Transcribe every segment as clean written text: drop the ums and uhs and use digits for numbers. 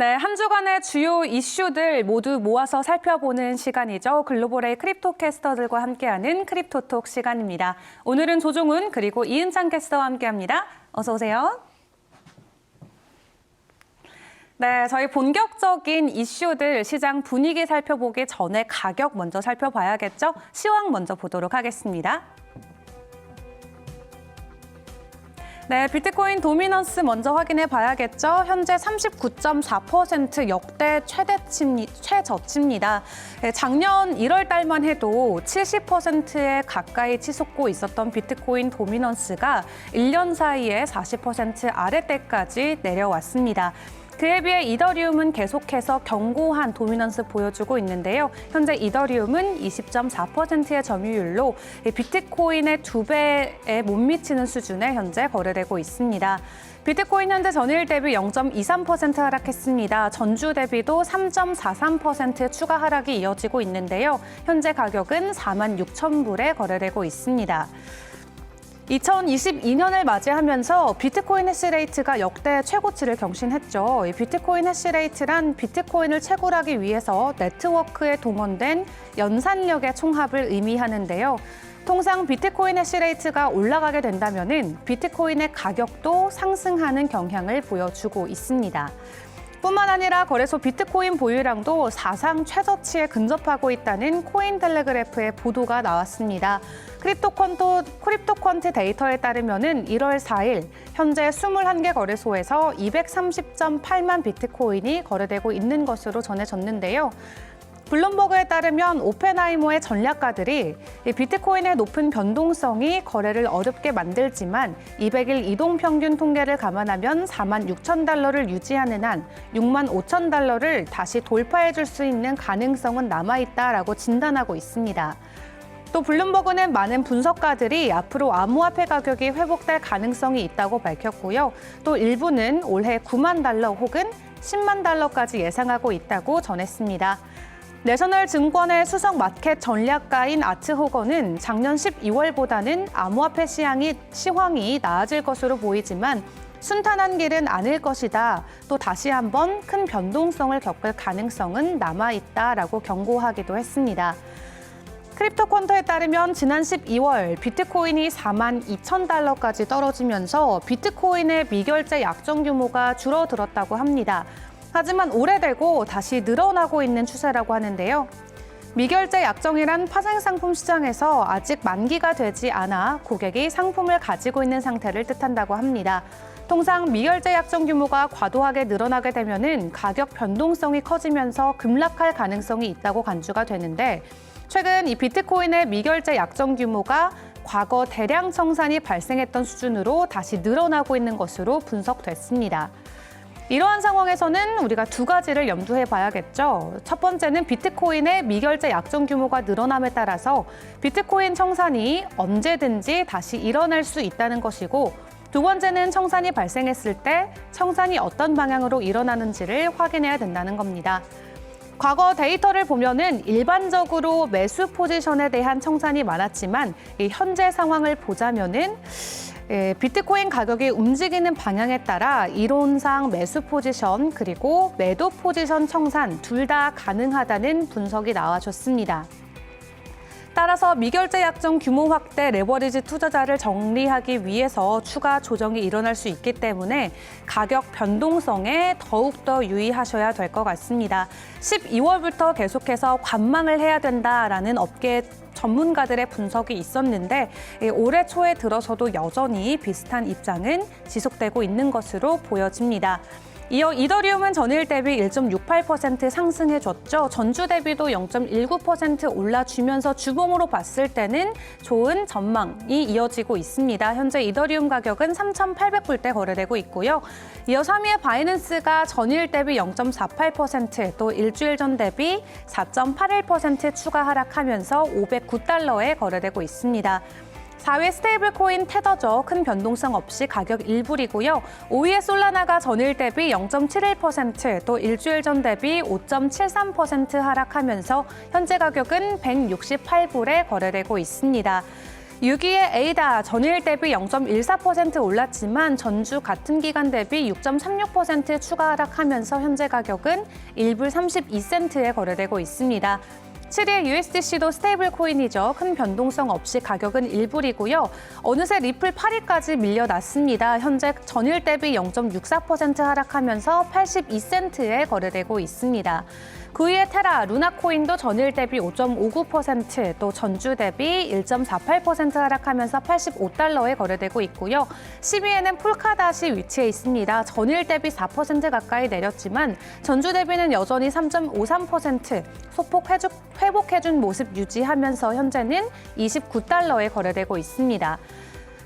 네, 한 주간의 주요 이슈들 모두 모아서 살펴보는 시간이죠. 글로벌의 크립토 캐스터들과 함께하는 크립토톡 시간입니다. 오늘은 조종훈 그리고 이은찬 캐스터와 함께합니다. 어서 오세요. 네, 저희 본격적인 이슈들 시장 분위기 살펴보기 전에 가격 먼저 살펴봐야겠죠. 시황 먼저 보도록 하겠습니다. 네, 비트코인 도미넌스 먼저 확인해 봐야겠죠. 현재 39.4% 역대 최저치입니다. 작년 1월 달만 해도 70%에 가까이 치솟고 있었던 비트코인 도미넌스가 1년 사이에 40% 아래때까지 내려왔습니다. 그에 비해 이더리움은 계속해서 견고한 도미넌스 보여주고 있는데요. 현재 이더리움은 20.4%의 점유율로 비트코인의 2배에 못 미치는 수준에 현재 거래되고 있습니다. 비트코인 현재 전일 대비 0.23% 하락했습니다. 전주 대비도 3.43% 추가 하락이 이어지고 있는데요. 현재 가격은 46,000불에 거래되고 있습니다. 2022년을 맞이하면서 비트코인 해시레이트가 역대 최고치를 경신했죠. 이 비트코인 해시레이트란 비트코인을 채굴하기 위해서 네트워크에 동원된 연산력의 총합을 의미하는데요. 통상 비트코인 해시레이트가 올라가게 된다면 비트코인의 가격도 상승하는 경향을 보여주고 있습니다. 뿐만 아니라 거래소 비트코인 보유량도 사상 최저치에 근접하고 있다는 코인텔레그래프의 보도가 나왔습니다. 크립토퀀트 데이터에 따르면 1월 4일 현재 21개 거래소에서 230.8만 비트코인이 거래되고 있는 것으로 전해졌는데요. 블룸버그에 따르면 오펜하이머의 전략가들이 비트코인의 높은 변동성이 거래를 어렵게 만들지만 200일 이동 평균 통계를 감안하면 46,000달러를 유지하는 한 65,000달러를 다시 돌파해 줄 수 있는 가능성은 남아있다라고 진단하고 있습니다. 또 블룸버그는 많은 분석가들이 앞으로 암호화폐 가격이 회복될 가능성이 있다고 밝혔고요. 또 일부는 올해 9만 달러 혹은 10만 달러까지 예상하고 있다고 전했습니다. 내셔널 증권의 수석 마켓 전략가인 아트 호거는 작년 12월보다는 암호화폐 시황이 나아질 것으로 보이지만 순탄한 길은 아닐 것이다. 또 다시 한번 큰 변동성을 겪을 가능성은 남아있다라고 경고하기도 했습니다. 크립토퀀터에 따르면 지난 12월 비트코인이 42,000달러까지 떨어지면서 비트코인의 미결제 약정 규모가 줄어들었다고 합니다. 하지만 오래되고 다시 늘어나고 있는 추세라고 하는데요. 미결제 약정이란 파생상품 시장에서 아직 만기가 되지 않아 고객이 상품을 가지고 있는 상태를 뜻한다고 합니다. 통상 미결제 약정 규모가 과도하게 늘어나게 되면 가격 변동성이 커지면서 급락할 가능성이 있다고 간주가 되는데 최근 이 비트코인의 미결제 약정 규모가 과거 대량 청산이 발생했던 수준으로 다시 늘어나고 있는 것으로 분석됐습니다. 이러한 상황에서는 우리가 두 가지를 염두해 봐야겠죠. 첫 번째는 비트코인의 미결제 약정 규모가 늘어남에 따라서 비트코인 청산이 언제든지 다시 일어날 수 있다는 것이고 두 번째는 청산이 발생했을 때 청산이 어떤 방향으로 일어나는지를 확인해야 된다는 겁니다. 과거 데이터를 보면은 일반적으로 매수 포지션에 대한 청산이 많았지만 이 현재 상황을 보자면은 비트코인 가격이 움직이는 방향에 따라 이론상 매수 포지션 그리고 매도 포지션 청산 둘 다 가능하다는 분석이 나와줬습니다. 따라서 미결제 약정 규모 확대 레버리지 투자자를 정리하기 위해서 추가 조정이 일어날 수 있기 때문에 가격 변동성에 더욱더 유의하셔야 될 것 같습니다. 12월부터 계속해서 관망을 해야 된다라는 업계 전문가들의 분석이 있었는데 올해 초에 들어서도 여전히 비슷한 입장은 지속되고 있는 것으로 보여집니다. 이어 이더리움은 전일 대비 1.68% 상승해줬죠. 전주 대비도 0.19% 올라주면서 주봉으로 봤을 때는 좋은 전망이 이어지고 있습니다. 현재 이더리움 가격은 3,800불대 거래되고 있고요. 이어 3위의 바이낸스가 전일 대비 0.48%, 또 일주일 전 대비 4.81% 추가 하락하면서 509달러에 거래되고 있습니다. 4위 스테이블 코인 테더죠. 큰 변동성 없이 가격 1불이고요. 5위의 솔라나가 전일 대비 0.71%, 또 일주일 전 대비 5.73% 하락하면서 현재 가격은 168불에 거래되고 있습니다. 6위의 에이다 전일 대비 0.14% 올랐지만 전주 같은 기간 대비 6.36% 추가 하락하면서 현재 가격은 1불 32센트에 거래되고 있습니다. 7위의 USDC도 스테이블 코인이죠. 큰 변동성 없이 가격은 1불이고요. 어느새 리플 8위까지 밀려났습니다. 현재 전일 대비 0.64% 하락하면서 82센트에 거래되고 있습니다. 9위의 테라, 루나코인도 전일 대비 5.59%, 또 전주 대비 1.48% 하락하면서 85달러에 거래되고 있고요. 10위에는 폴카닷이 위치해 있습니다. 전일 대비 4% 가까이 내렸지만 전주 대비는 여전히 3.53%, 소폭 회복해준 모습 유지하면서 현재는 29달러에 거래되고 있습니다.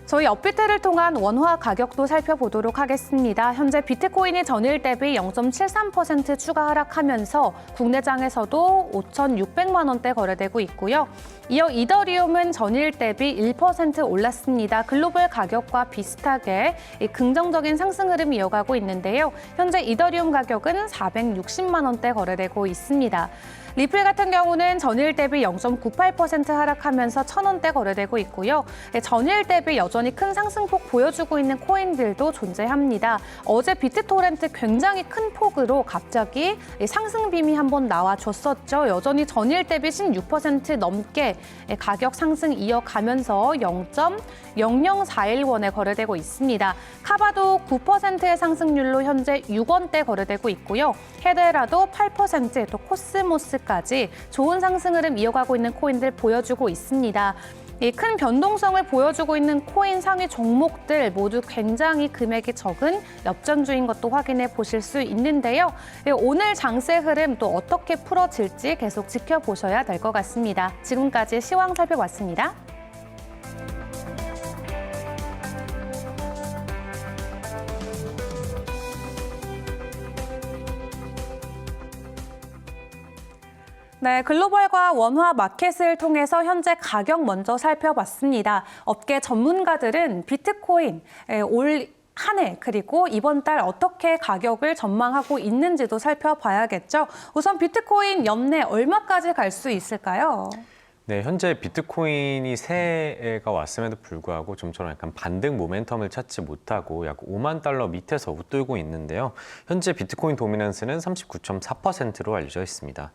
저희 업비트를 통한 원화 가격도 살펴보도록 하겠습니다. 현재 비트코인이 전일 대비 0.73% 추가 하락하면서 국내장에서도 5,600만 원대 거래되고 있고요. 이어 이더리움은 전일 대비 1% 올랐습니다. 글로벌 가격과 비슷하게 긍정적인 상승 흐름이 이어가고 있는데요. 현재 이더리움 가격은 460만 원대 거래되고 있습니다. 리플 같은 경우는 전일 대비 0.98% 하락하면서 1,000원대 거래되고 있고요. 전일 대비 여전히 큰 상승폭 보여주고 있는 코인들도 존재합니다. 어제 비트토렌트 굉장히 큰 폭으로 갑자기 상승빔이 한번 나와줬었죠. 여전히 전일 대비 16% 넘게 가격 상승 이어가면서 0.00411원에 거래되고 있습니다. 카바도 9%의 상승률로 현재 6원대 거래되고 있고요. 헤데라도 8%, 또 코스모스까지 좋은 상승 흐름 이어가고 있는 코인들 보여주고 있습니다. 이 큰 변동성을 보여주고 있는 코인 상위 종목들 모두 굉장히 금액이 적은 엽전주인 것도 확인해 보실 수 있는데요. 오늘 장세 흐름 또 어떻게 풀어질지 계속 지켜보셔야 될 것 같습니다. 지금까지 시황 살펴봤습니다. 네, 글로벌과 원화 마켓을 통해서 현재 가격 먼저 살펴봤습니다. 업계 전문가들은 비트코인 올 한 해 그리고 이번 달 어떻게 가격을 전망하고 있는지도 살펴봐야겠죠. 우선 비트코인 연내 얼마까지 갈 수 있을까요? 네, 현재 비트코인이 새해가 왔음에도 불구하고 좀처럼 약간 반등 모멘텀을 찾지 못하고 약 5만 달러 밑에서 웃돌고 있는데요. 현재 비트코인 도미넌스는 39.4%로 알려져 있습니다.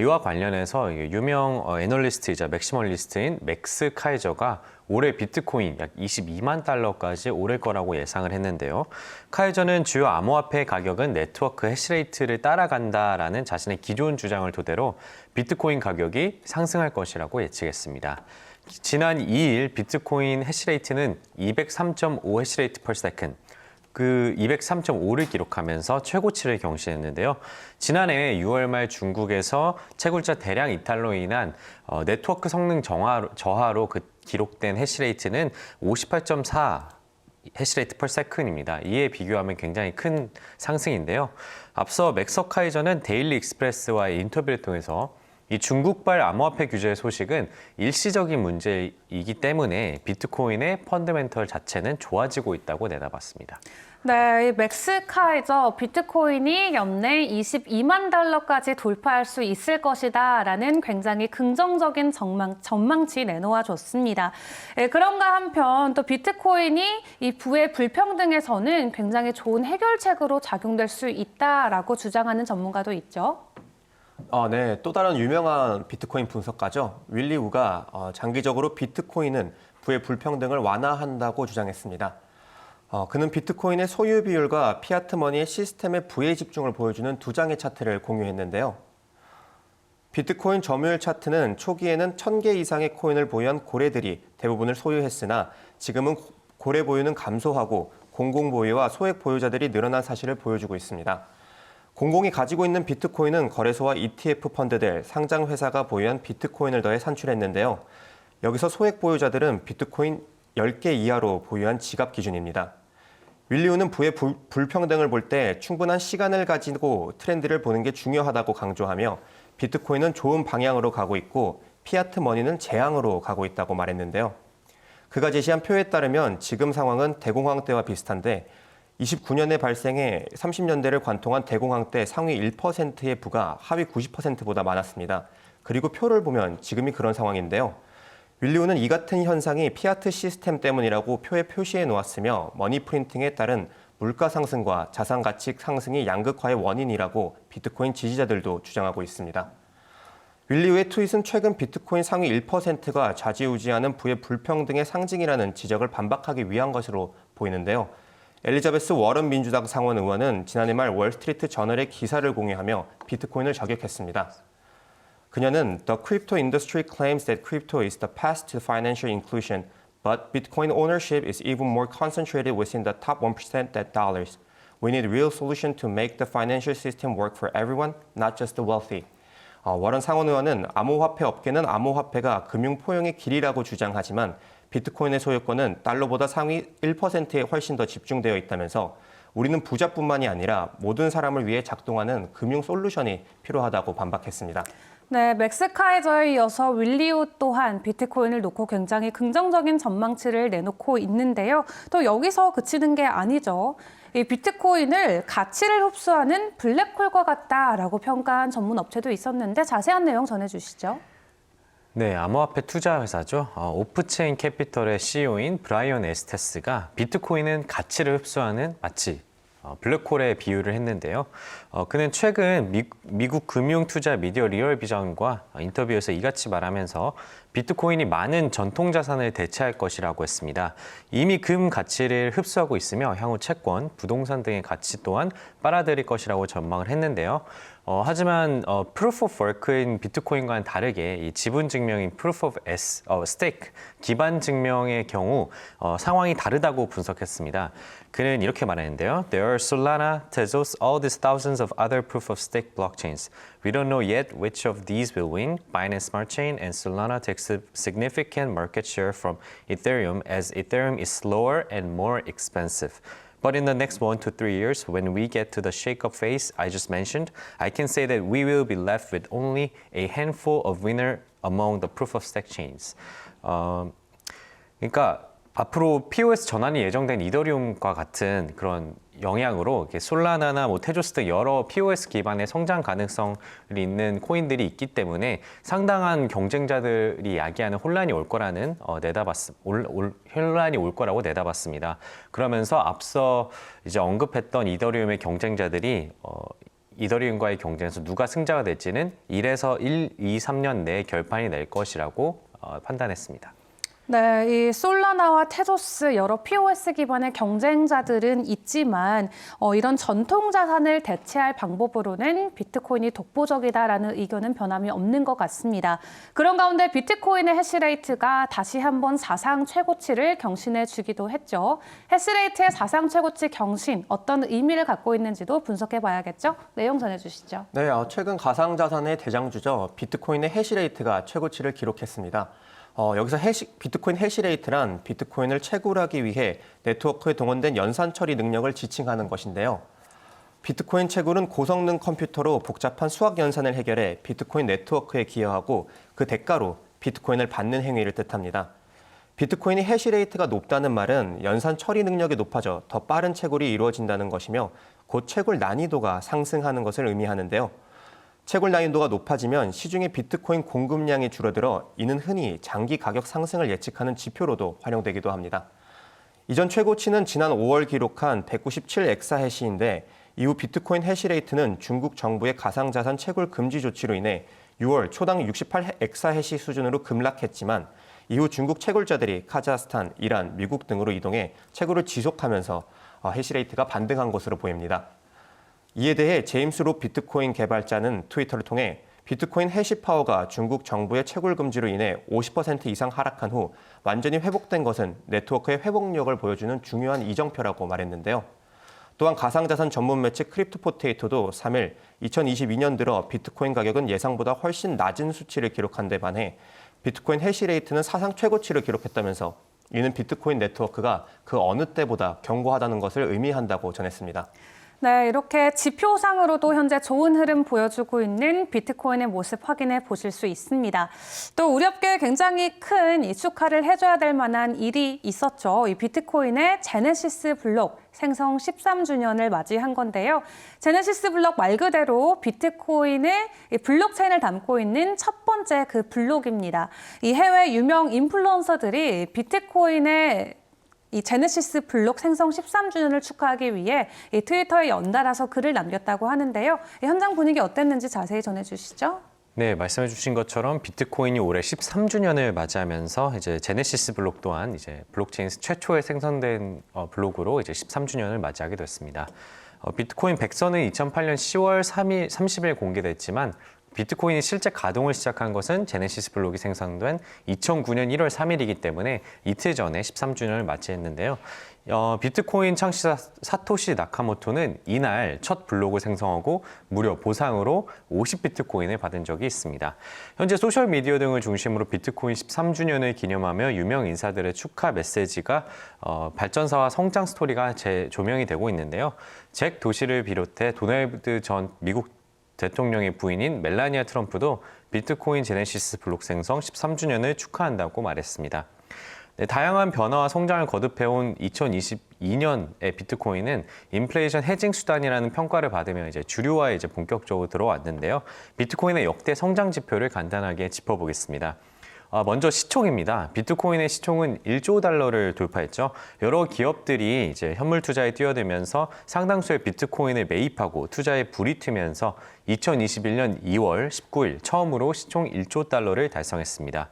이와 관련해서 유명 애널리스트이자 맥시멀리스트인 맥스 카이저가 올해 비트코인 약 22만 달러까지 오를 거라고 예상을 했는데요. 카이저는 주요 암호화폐 가격은 네트워크 해시레이트를 따라간다라는 자신의 기존 주장을 토대로 비트코인 가격이 상승할 것이라고 예측했습니다. 지난 2일 비트코인 해시레이트는 203.5 해시레이트 per second, 그 203.5를 기록하면서 최고치를 경신했는데요. 지난해 6월 말 중국에서 채굴자 대량 이탈로 인한 네트워크 성능 저하로 기록된 해시레이트는 58.4 해시레이트 per second입니다. 이에 비교하면 굉장히 큰 상승인데요. 앞서 맥서 카이저는 데일리 익스프레스와의 인터뷰를 통해서 이 중국발 암호화폐 규제 소식은 일시적인 문제이기 때문에 비트코인의 펀더멘털 자체는 좋아지고 있다고 내다봤습니다. 네, 맥스 카이저 비트코인이 연내 22만 달러까지 돌파할 수 있을 것이다라는 굉장히 긍정적인 전망치 내놓아 줬습니다. 그런가 한편 또 비트코인이 이 부의 불평등에서는 굉장히 좋은 해결책으로 작용될 수 있다라고 주장하는 전문가도 있죠. 네, 또 다른 유명한 비트코인 분석가죠. 윌리 우가 장기적으로 비트코인은 부의 불평등을 완화한다고 주장했습니다. 그는 비트코인의 소유 비율과 피아트 머니의 시스템의 부의 집중을 보여주는 두 장의 차트를 공유했는데요. 비트코인 점유율 차트는 초기에는 1,000개 이상의 코인을 보유한 고래들이 대부분을 소유했으나 지금은 고래 보유는 감소하고 공공 보유와 소액 보유자들이 늘어난 사실을 보여주고 있습니다. 공공이 가지고 있는 비트코인은 거래소와 ETF 펀드들, 상장 회사가 보유한 비트코인을 더해 산출했는데요. 여기서 소액 보유자들은 비트코인 10개 이하로 보유한 지갑 기준입니다. 윌리우는 부의 불평등을 볼 때 충분한 시간을 가지고 트렌드를 보는 게 중요하다고 강조하며 비트코인은 좋은 방향으로 가고 있고 피아트 머니는 재앙으로 가고 있다고 말했는데요. 그가 제시한 표에 따르면 지금 상황은 대공황 때와 비슷한데 29년에 발생해 30년대를 관통한 대공황 때 상위 1%의 부가 하위 90%보다 많았습니다. 그리고 표를 보면 지금이 그런 상황인데요. 윌리우는 이 같은 현상이 피아트 시스템 때문이라고 표에 표시해 놓았으며 머니 프린팅에 따른 물가 상승과 자산 가치 상승이 양극화의 원인이라고 비트코인 지지자들도 주장하고 있습니다. 윌리우의 트윗은 최근 비트코인 상위 1%가 좌지우지하는 부의 불평등의 상징이라는 지적을 반박하기 위한 것으로 보이는데요. 엘리자베스 워런 민주당 상원 의원은 지난해 말 월스트리트 저널에 기사를 공유하며 비트코인을 저격했습니다. 그녀는 The crypto industry claims that crypto is the path to financial inclusion, but Bitcoin ownership is even more concentrated within the top 1% that dollars. We need real solution to make the financial system work for everyone, not just the wealthy. 워런 상원 의원은 암호화폐 업계는 암호화폐가 금융 포용의 길이라고 주장하지만 비트코인의 소유권은 달러보다 상위 1%에 훨씬 더 집중되어 있다면서 우리는 부자뿐만이 아니라 모든 사람을 위해 작동하는 금융 솔루션이 필요하다고 반박했습니다. 네, 맥스 카이저에 이어서 윌리우 또한 비트코인을 놓고 굉장히 긍정적인 전망치를 내놓고 있는데요. 또 여기서 그치는 게 아니죠. 이 비트코인을 가치를 흡수하는 블랙홀과 같다라고 평가한 전문 업체도 있었는데 자세한 내용 전해주시죠. 네, 암호화폐 투자 회사죠. 오프체인 캐피털의 CEO인 브라이언 에스테스가 비트코인은 가치를 흡수하는 마치 블랙홀에 비유를 했는데요. 그는 최근 미국 금융투자 미디어 리얼비전과 인터뷰에서 이같이 말하면서 비트코인이 많은 전통 자산을 대체할 것이라고 했습니다. 이미 금 가치를 흡수하고 있으며 향후 채권, 부동산 등의 가치 또한 빨아들일 것이라고 전망을 했는데요. 하지만 Proof of Work인 비트코인과는 다르게 이 지분 증명인 Proof of Stake, 기반 증명의 경우 상황이 다르다고 분석했습니다. 그는 이렇게 말했는데요. There are Solana, Tezos, all these thousands of other Proof of Stake blockchains. We don't know yet which of these will win. Binance Smart Chain and Solana takes a significant market share from Ethereum as Ethereum is slower and more expensive. But in the next 1 to 3 years, when we get to the shake-up phase I just mentioned, I can say that we will be left with only a handful of winners among the proof-of-stake chains. 그러니까 앞으로 POS 전환이 예정된 이더리움과 같은 그런 영향으로 이렇게 솔라나나 테조스 등 여러 POS 기반의 성장 가능성이 있는 코인들이 있기 때문에 상당한 경쟁자들이 야기하는 혼란이 올 거라는 혼란이 올 거라고 내다봤습니다. 그러면서 앞서 이제 언급했던 이더리움의 경쟁자들이 이더리움과의 경쟁에서 누가 승자가 될지는 1에서 1, 2, 3년 내에 결판이 낼 것이라고 판단했습니다. 네, 이 솔라나와 테조스 여러 POS 기반의 경쟁자들은 있지만 이런 전통 자산을 대체할 방법으로는 비트코인이 독보적이다라는 의견은 변함이 없는 것 같습니다. 그런 가운데 비트코인의 해시레이트가 다시 한번 사상 최고치를 경신해 주기도 했죠. 해시레이트의 사상 최고치 경신, 어떤 의미를 갖고 있는지도 분석해 봐야겠죠? 내용 전해주시죠. 네, 최근 가상자산의 대장주죠. 비트코인의 해시레이트가 최고치를 기록했습니다. 여기서 비트코인 해시레이트란 비트코인을 채굴하기 위해 네트워크에 동원된 연산 처리 능력을 지칭하는 것인데요. 비트코인 채굴은 고성능 컴퓨터로 복잡한 수학 연산을 해결해 비트코인 네트워크에 기여하고 그 대가로 비트코인을 받는 행위를 뜻합니다. 비트코인이 해시레이트가 높다는 말은 연산 처리 능력이 높아져 더 빠른 채굴이 이루어진다는 것이며 곧 채굴 난이도가 상승하는 것을 의미하는데요. 채굴 난이도가 높아지면 시중의 비트코인 공급량이 줄어들어 이는 흔히 장기 가격 상승을 예측하는 지표로도 활용되기도 합니다. 이전 최고치는 지난 5월 기록한 197 엑사해시인데 이후 비트코인 해시레이트는 중국 정부의 가상자산 채굴 금지 조치로 인해 6월 초당 68 엑사해시 수준으로 급락했지만 이후 중국 채굴자들이 카자흐스탄, 이란, 미국 등으로 이동해 채굴을 지속하면서 해시레이트가 반등한 것으로 보입니다. 이에 대해 제임스 로 비트코인 개발자는 트위터를 통해 비트코인 해시파워가 중국 정부의 채굴 금지로 인해 50% 이상 하락한 후 완전히 회복된 것은 네트워크의 회복력을 보여주는 중요한 이정표라고 말했는데요. 또한 가상자산 전문 매체 크립토포테이토도 3일 2022년 들어 비트코인 가격은 예상보다 훨씬 낮은 수치를 기록한 데 반해 비트코인 해시레이트는 사상 최고치를 기록했다면서 이는 비트코인 네트워크가 그 어느 때보다 견고하다는 것을 의미한다고 전했습니다. 네, 이렇게 지표상으로도 현재 좋은 흐름 보여주고 있는 비트코인의 모습 확인해 보실 수 있습니다. 또 우리 업계에 굉장히 큰 이 축하를 해줘야 될 만한 일이 있었죠. 이 비트코인의 제네시스 블록 생성 13주년을 맞이한 건데요. 제네시스 블록 말 그대로 비트코인의 이 블록체인을 담고 있는 첫 번째 그 블록입니다. 이 해외 유명 인플루언서들이 비트코인의 이 제네시스 블록 생성 13주년을 축하하기 위해 이 트위터에 연달아서 글을 남겼다고 하는데요. 이 현장 분위기 어땠는지 자세히 전해주시죠. 네, 말씀해 주신 것처럼 비트코인이 올해 13주년을 맞이하면서 이제 제네시스 블록 또한 이제 블록체인 최초에 생성된 블록으로 이제 13주년을 맞이하게 됐습니다. 비트코인 백서는 2008년 10월 30일 공개됐지만 비트코인이 실제 가동을 시작한 것은 제네시스 블록이 생성된 2009년 1월 3일이기 때문에 이틀 전에 13주년을 맞이했는데요. 비트코인 창시자 사토시 나카모토는 이날 첫 블록을 생성하고 무려 보상으로 50비트코인을 받은 적이 있습니다. 현재 소셜미디어 등을 중심으로 비트코인 13주년을 기념하며 유명 인사들의 축하 메시지가 발전사와 성장 스토리가 재조명이 되고 있는데요. 잭 도시를 비롯해 도널드 전 미국 대통령의 부인인 멜라니아 트럼프도 비트코인 제네시스 블록 생성 13주년을 축하한다고 말했습니다. 네, 다양한 변화와 성장을 거듭해온 2022년의 비트코인은 인플레이션 해징 수단이라는 평가를 받으며 이제 주류화에 이제 본격적으로 들어왔는데요. 비트코인의 역대 성장 지표를 간단하게 짚어보겠습니다. 먼저 시총입니다. 비트코인의 시총은 1조 달러를 돌파했죠. 여러 기업들이 이제 현물 투자에 뛰어들면서 상당수의 비트코인을 매입하고 투자에 불이 튀면서 2021년 2월 19일 처음으로 시총 1조 달러를 달성했습니다.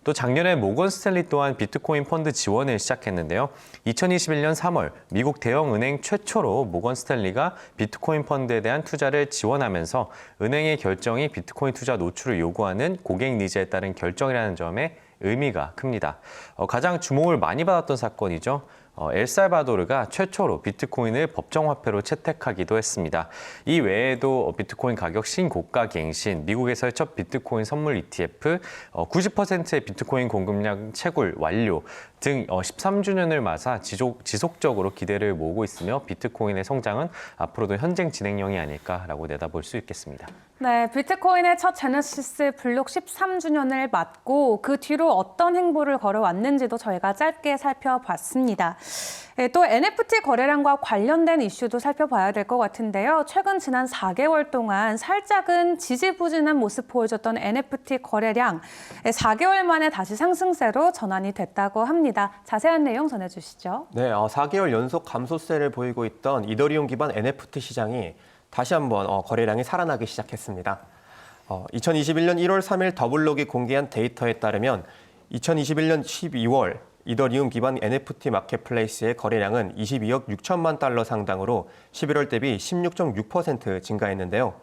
또 작년에 모건 스탠리 또한 비트코인 펀드 지원을 시작했는데요. 2021년 3월 미국 대형은행 최초로 모건 스탠리가 비트코인 펀드에 대한 투자를 지원하면서 은행의 결정이 비트코인 투자 노출을 요구하는 고객 니즈에 따른 결정이라는 점에 의미가 큽니다. 가장 주목을 많이 받았던 사건이죠. 엘살바도르가 최초로 비트코인을 법정화폐로 채택하기도 했습니다. 이 외에도 비트코인 가격 신고가 갱신, 미국에서의 첫 비트코인 선물 ETF, 90%의 비트코인 공급량 채굴 완료 등 13주년을 맞아 지속적으로 기대를 모으고 있으며 비트코인의 성장은 앞으로도 현재 진행형이 아닐까라고 내다볼 수 있겠습니다. 네, 비트코인의 첫 제네시스 블록 13주년을 맞고 그 뒤로 어떤 행보를 걸어왔는지도 저희가 짧게 살펴봤습니다. 또 NFT 거래량과 관련된 이슈도 살펴봐야 될 것 같은데요. 최근 지난 4개월 동안 살짝은 지지부진한 모습 보여줬던 NFT 거래량 4개월 만에 다시 상승세로 전환이 됐다고 합니다. 자세한 내용 전해주시죠. 네, 4개월 연속 감소세를 보이고 있던 이더리움 기반 NFT 시장이 다시 한번 거래량이 살아나기 시작했습니다. 2021년 1월 3일 더블록이 공개한 데이터에 따르면 2021년 12월 이더리움 기반 NFT 마켓플레이스의 거래량은 22억 6천만 달러 상당으로 11월 대비 16.6% 증가했는데요.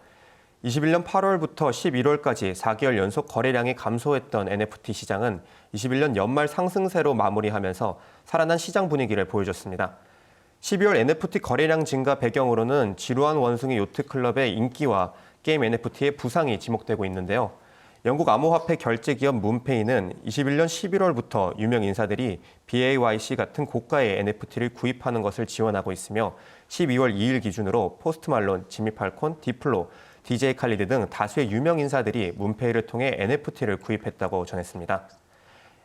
21년 8월부터 11월까지 4개월 연속 거래량이 감소했던 NFT 시장은 21년 연말 상승세로 마무리하면서 살아난 시장 분위기를 보여줬습니다. 12월 NFT 거래량 증가 배경으로는 지루한 원숭이 요트클럽의 인기와 게임 NFT의 부상이 지목되고 있는데요. 영국 암호화폐 결제 기업 문페이는 21년 11월부터 유명 인사들이 BAYC 같은 고가의 NFT를 구입하는 것을 지원하고 있으며 12월 2일 기준으로 포스트 말론, 지미 팔콘, 디플로, DJ 칼리드 등 다수의 유명 인사들이 문페이를 통해 NFT를 구입했다고 전했습니다.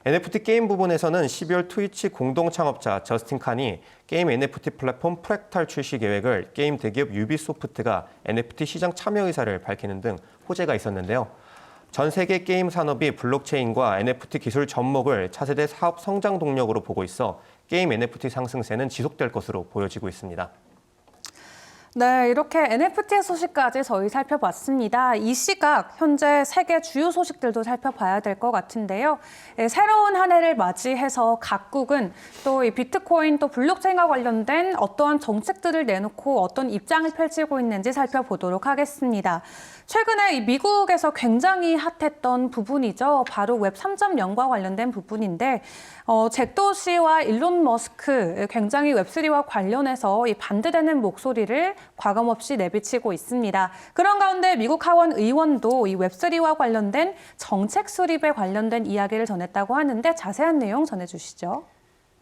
NFT 게임 부분에서는 12월 트위치 공동 창업자 저스틴 칸이 게임 NFT 플랫폼 프랙탈 출시 계획을 게임 대기업 유비소프트가 NFT 시장 참여 의사를 밝히는 등 호재가 있었는데요. 전 세계 게임 산업이 블록체인과 NFT 기술 접목을 차세대 사업 성장 동력으로 보고 있어 게임 NFT 상승세는 지속될 것으로 보여지고 있습니다. 네, 이렇게 NFT 소식까지 저희 살펴봤습니다. 이 시각 현재 세계 주요 소식들도 살펴봐야 될 것 같은데요. 새로운 한 해를 맞이해서 각국은 또 이 비트코인 또 블록체인과 관련된 어떠한 정책들을 내놓고 어떤 입장을 펼치고 있는지 살펴보도록 하겠습니다. 최근에 이 미국에서 굉장히 핫했던 부분이죠. 바로 웹 3.0과 관련된 부분인데 잭 도시와 일론 머스크 굉장히 웹3와 관련해서 이 반대되는 목소리를 과감없이 내비치고 있습니다. 그런 가운데 미국 하원 의원도 이 웹3와 관련된 정책 수립에 관련된 이야기를 전했다고 하는데 자세한 내용 전해주시죠.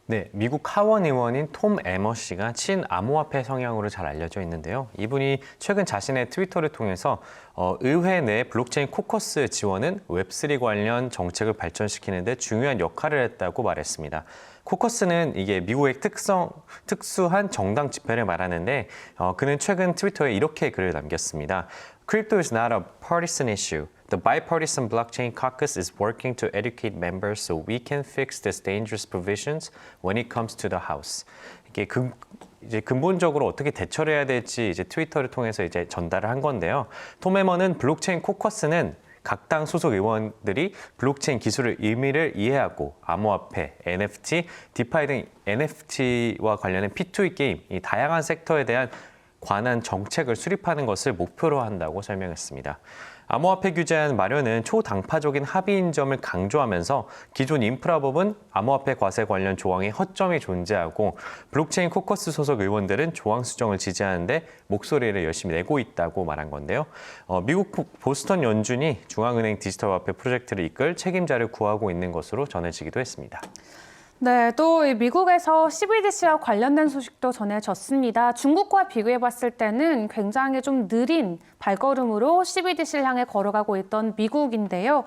네, 미국 하원 의원인 톰 에머시가 친암호화폐 성향으로 잘 알려져 있는데요. 이분이 최근 자신의 트위터를 통해서 의회 내 블록체인 코커스 지원은 웹3 관련 정책을 발전시키는 데 중요한 역할을 했다고 말했습니다. 코커스는 이게 미국의 특수한 정당 집회를 말하는데 그는 최근 트위터에 이렇게 글을 남겼습니다. Crypto is not a partisan issue. The Bipartisan Blockchain Caucus is working to educate members so we can fix these dangerous provisions when it comes to the House. 이게 이제 근본적으로 어떻게 대처를 해야 될지 이제 트위터를 통해서 이제 전달을 한 건데요. 톰 에머는 블록체인 코커스는 각 당 소속 의원들이 블록체인 기술의 의미를 이해하고 암호화폐, NFT, 디파이 등 NFT와 관련된 P2E 게임, 이 다양한 섹터에 대한 관한 정책을 수립하는 것을 목표로 한다고 설명했습니다. 암호화폐 규제안 마련은 초당파적인 합의인 점을 강조하면서 기존 인프라법은 암호화폐 과세 관련 조항에 허점이 존재하고 블록체인 코커스 소속 의원들은 조항 수정을 지지하는데 목소리를 열심히 내고 있다고 말한 건데요. 미국 보스턴 연준이 중앙은행 디지털 화폐 프로젝트를 이끌 책임자를 구하고 있는 것으로 전해지기도 했습니다. 네, 또 미국에서 CBDC와 관련된 소식도 전해졌습니다. 중국과 비교해 봤을 때는 굉장히 좀 느린 발걸음으로 CBDC를 향해 걸어가고 있던 미국인데요.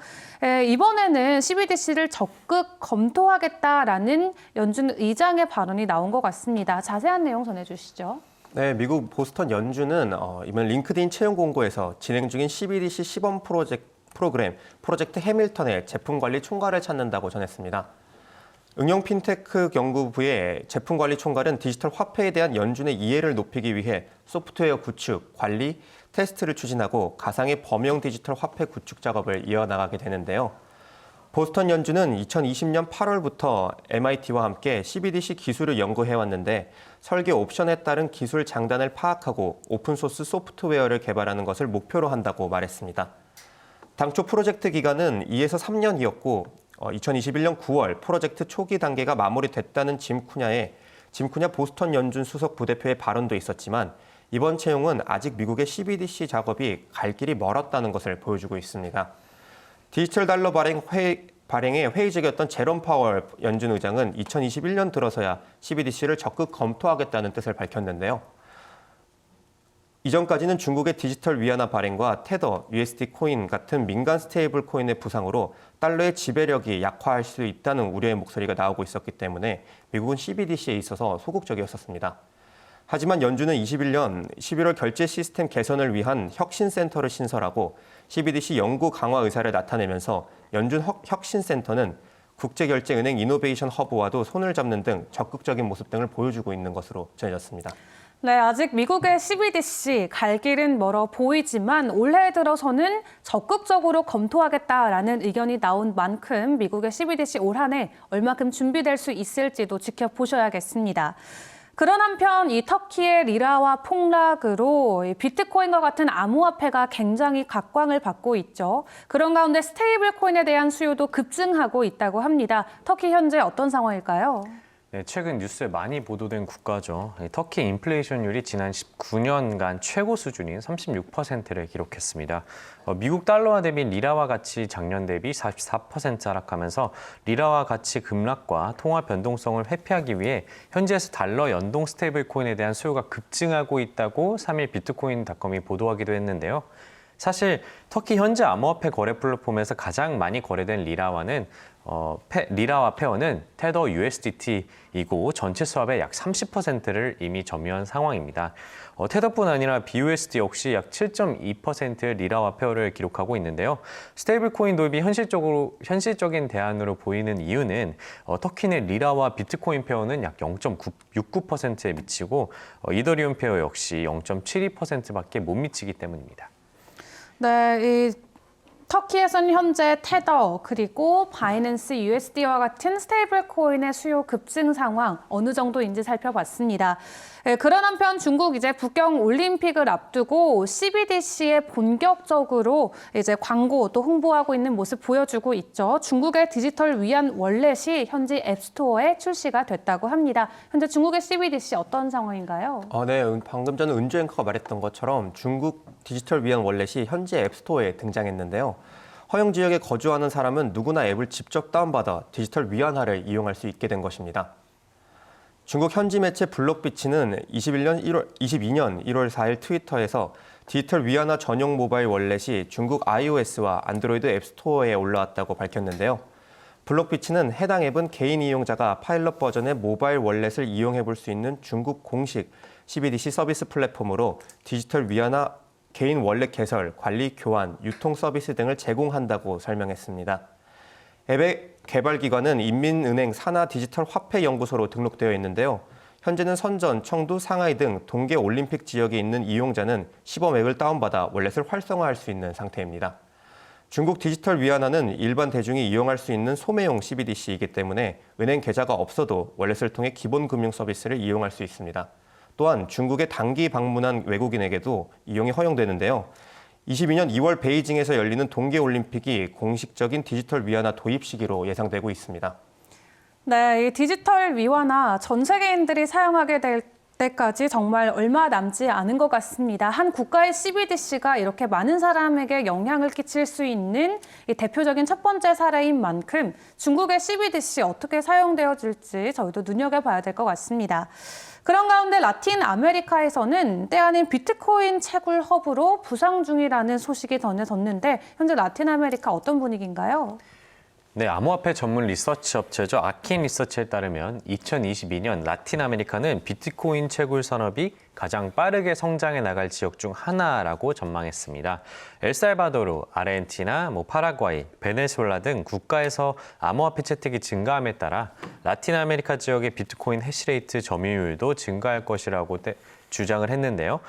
이번에는 CBDC를 적극 검토하겠다라는 연준 의장의 발언이 나온 것 같습니다. 자세한 내용 전해주시죠. 네, 미국 보스턴 연준은 이번 링크드인 채용 공고에서 진행 중인 CBDC 시범 프로젝트 해밀턴의 제품 관리 총괄을 찾는다고 전했습니다. 응용 핀테크 연구부의 제품관리 총괄은 디지털 화폐에 대한 연준의 이해를 높이기 위해 소프트웨어 구축, 관리, 테스트를 추진하고 가상의 범용 디지털 화폐 구축 작업을 이어나가게 되는데요. 보스턴 연준은 2020년 8월부터 MIT와 함께 CBDC 기술을 연구해왔는데 설계 옵션에 따른 기술 장단을 파악하고 오픈소스 소프트웨어를 개발하는 것을 목표로 한다고 말했습니다. 당초 프로젝트 기간은 2에서 3년이었고 2021년 9월 프로젝트 초기 단계가 마무리됐다는 짐 쿠냐 보스턴 연준 수석 부대표의 발언도 있었지만 이번 채용은 아직 미국의 CBDC 작업이 갈 길이 멀었다는 것을 보여주고 있습니다. 디지털 달러 발행에 회의적이었던 제롬 파월 연준 의장은 2021년 들어서야 CBDC를 적극 검토하겠다는 뜻을 밝혔는데요. 이전까지는 중국의 디지털 위안화 발행과 테더, USD 코인 같은 민간 스테이블 코인의 부상으로 달러의 지배력이 약화할 수 있다는 우려의 목소리가 나오고 있었기 때문에 미국은 CBDC에 있어서 소극적이었습니다. 하지만 연준은 21년 11월 결제 시스템 개선을 위한 혁신센터를 신설하고 CBDC 연구 강화 의사를 나타내면서 연준 혁신센터는 국제결제은행 이노베이션 허브와도 손을 잡는 등 적극적인 모습 등을 보여주고 있는 것으로 전해졌습니다. 네, 아직 미국의 CBDC 갈 길은 멀어 보이지만 올해 들어서는 적극적으로 검토하겠다라는 의견이 나온 만큼 미국의 CBDC 올 한 해 얼마큼 준비될 수 있을지도 지켜보셔야겠습니다. 그런 한편 이 터키의 리라와 폭락으로 비트코인과 같은 암호화폐가 굉장히 각광을 받고 있죠. 그런 가운데 스테이블 코인에 대한 수요도 급증하고 있다고 합니다. 터키 현재 어떤 상황일까요? 네, 최근 뉴스에 많이 보도된 국가죠. 터키 인플레이션율이 지난 19년간 최고 수준인 36%를 기록했습니다. 미국 달러화 대비 리라화 가치 작년 대비 44% 하락하면서 리라화 가치 급락과 통화 변동성을 회피하기 위해 현지에서 달러 연동 스테이블 코인에 대한 수요가 급증하고 있다고 3일 비트코인닷컴이 보도하기도 했는데요. 사실 터키 현지 암호화폐 거래 플랫폼에서 가장 많이 거래된 리라화는 리라와 페어는 테더 USDT이고 전체 수합의 약 30%를 이미 점유한 상황입니다. 테더뿐 아니라 BUSD 역시 약 7.2% 리라와 페어를 기록하고 있는데요. 스테이블 코인 도입이 현실적인 대안으로 보이는 이유는 터키 내 리라와 비트코인 페어는 약 0.69%에 미치고 이더리움 페어 역시 0.72%밖에 못 미치기 때문입니다. 네, 터키에서는 현재 테더 그리고 바이낸스 USD와 같은 스테이블 코인의 수요 급증 상황 어느 정도인지 살펴봤습니다. 그런 한편 중국 이제 북경 올림픽을 앞두고 CBDC에 본격적으로 이제 광고 또 홍보하고 있는 모습 보여주고 있죠. 중국의 디지털 위안 월렛이 현지 앱스토어에 출시가 됐다고 합니다. 현재 중국의 CBDC 어떤 상황인가요? 네, 방금 전에 은주 앵커가 말했던 것처럼 중국 디지털 위안 월렛이 현지 앱스토어에 등장했는데요. 허용 지역에 거주하는 사람은 누구나 앱을 직접 다운받아 디지털 위안화를 이용할 수 있게 된 것입니다. 중국 현지 매체 블록비치는 22년 1월 4일 트위터에서 디지털 위안화 전용 모바일 월렛이 중국 iOS와 안드로이드 앱스토어에 올라왔다고 밝혔는데요. 블록비치는 해당 앱은 개인 이용자가 파일럿 버전의 모바일 월렛을 이용해 볼 수 있는 중국 공식 CBDC 서비스 플랫폼으로 디지털 위안화 개인 월렛 개설, 관리, 교환, 유통 서비스 등을 제공한다고 설명했습니다. 앱의 개발 기관은 인민은행 산하 디지털 화폐 연구소로 등록되어 있는데요. 현재는 선전, 청두, 상하이 등 동계 올림픽 지역에 있는 이용자는 시범 앱을 다운받아 월렛을 활성화할 수 있는 상태입니다. 중국 디지털 위안화는 일반 대중이 이용할 수 있는 소매용 CBDC이기 때문에 은행 계좌가 없어도 월렛을 통해 기본 금융 서비스를 이용할 수 있습니다. 또한 중국에 단기 방문한 외국인에게도 이용이 허용되는데요. 22년 2월 베이징에서 열리는 동계올림픽이 공식적인 디지털 위안화 도입 시기로 예상되고 있습니다. 네, 이 디지털 위안화 전 세계인들이 사용하게 될 때까지 정말 얼마 남지 않은 것 같습니다. 한 국가의 CBDC가 이렇게 많은 사람에게 영향을 끼칠 수 있는 이 대표적인 첫 번째 사례인 만큼 중국의 CBDC 어떻게 사용되어질지 저희도 눈여겨봐야 될 것 같습니다. 그런 가운데 라틴 아메리카에서는 때 아닌 비트코인 채굴 허브로 부상 중이라는 소식이 전해졌는데 현재 라틴 아메리카 어떤 분위기인가요? 네, 암호화폐 전문 리서치 업체죠. 아킨 리서치에 따르면 2022년 라틴 아메리카는 비트코인 채굴 산업이 가장 빠르게 성장해 나갈 지역 중 하나라고 전망했습니다. 엘살바도르, 아르헨티나, 파라과이, 베네수엘라 등 국가에서 암호화폐 채택이 증가함에 따라 라틴 아메리카 지역의 비트코인 해시레이트 점유율도 증가할 것이라고 주장을 했는데요.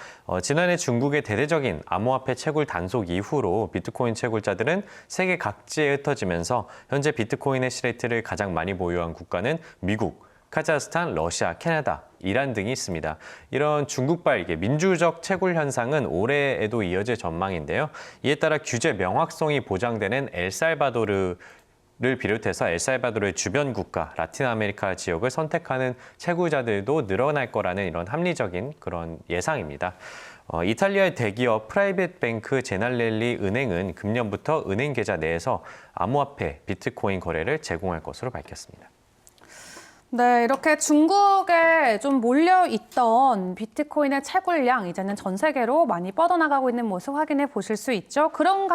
지난해 중국의 대대적인 암호화폐 채굴 단속 이후로 비트코인 채굴자들은 세계 각지에 흩어지면서 현재 비트코인 해시레이트를 가장 많이 보유한 국가는 미국, 카자흐스탄, 러시아, 캐나다, 이란 등이 있습니다. 이런 중국발 민주적 채굴 현상은 올해에도 이어질 전망인데요. 이에 따라 규제 명확성이 보장되는 엘살바도르를 비롯해서 엘살바도르의 주변 국가, 라틴 아메리카 지역을 선택하는 채굴자들도 늘어날 거라는 이런 합리적인 그런 예상입니다. 이탈리아의 대기업 프라이빗 뱅크 제날렐리 은행은 금년부터 은행 계좌 내에서 암호화폐, 비트코인 거래를 제공할 것으로 밝혔습니다. 네, 이렇게 중국에 좀 몰려있던 비트코인의 채굴량 이제는 전 세계로 많이 뻗어나가고 있는 모습 확인해 보실 수 있죠. 그런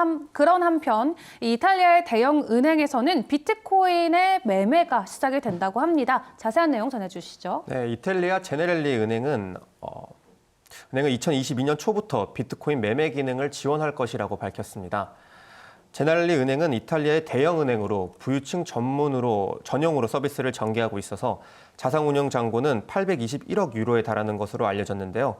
한편 이탈리아의 대형 은행에서는 비트코인의 매매가 시작이 된다고 합니다. 자세한 내용 전해주시죠. 네, 이탈리아 제네렐리 은행은 2022년 초부터 비트코인 매매 기능을 지원할 것이라고 밝혔습니다. 제날리 은행은 이탈리아의 대형 은행으로 부유층 전용으로 서비스를 전개하고 있어서 자산운용 잔고는 821억 유로에 달하는 것으로 알려졌는데요.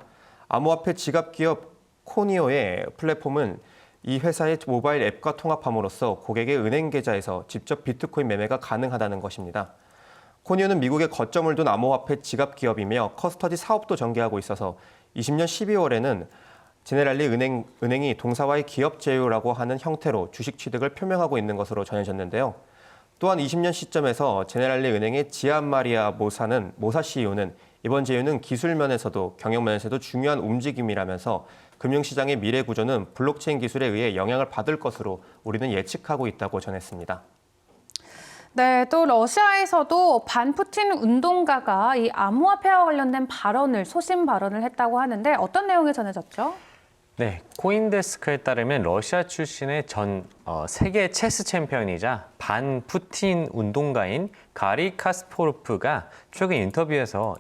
암호화폐 지갑 기업 코니오의 플랫폼은 이 회사의 모바일 앱과 통합함으로써 고객의 은행 계좌에서 직접 비트코인 매매가 가능하다는 것입니다. 코니오는 미국에 거점을 둔 암호화폐 지갑 기업이며 커스터디 사업도 전개하고 있어서 20년 12월에는 제네랄리 은행이 동사와의 기업 제휴라고 하는 형태로 주식 취득을 표명하고 있는 것으로 전해졌는데요. 또한 20년 시점에서 제네랄리 은행의 지안마리아 모사 CEO는 이번 제휴는 기술 면에서도 경영 면에서도 중요한 움직임이라면서 금융시장의 미래 구조는 블록체인 기술에 의해 영향을 받을 것으로 우리는 예측하고 있다고 전했습니다. 네, 또 러시아에서도 반푸틴 운동가가 이 암호화폐와 관련된 소신 발언을 했다고 하는데 어떤 내용이 전해졌죠? 네, 코인데스크에 따르면 러시아 출신의 세계 체스 챔피언이자 반푸틴 운동가인 가리 카스포르프가 최근 인터뷰에서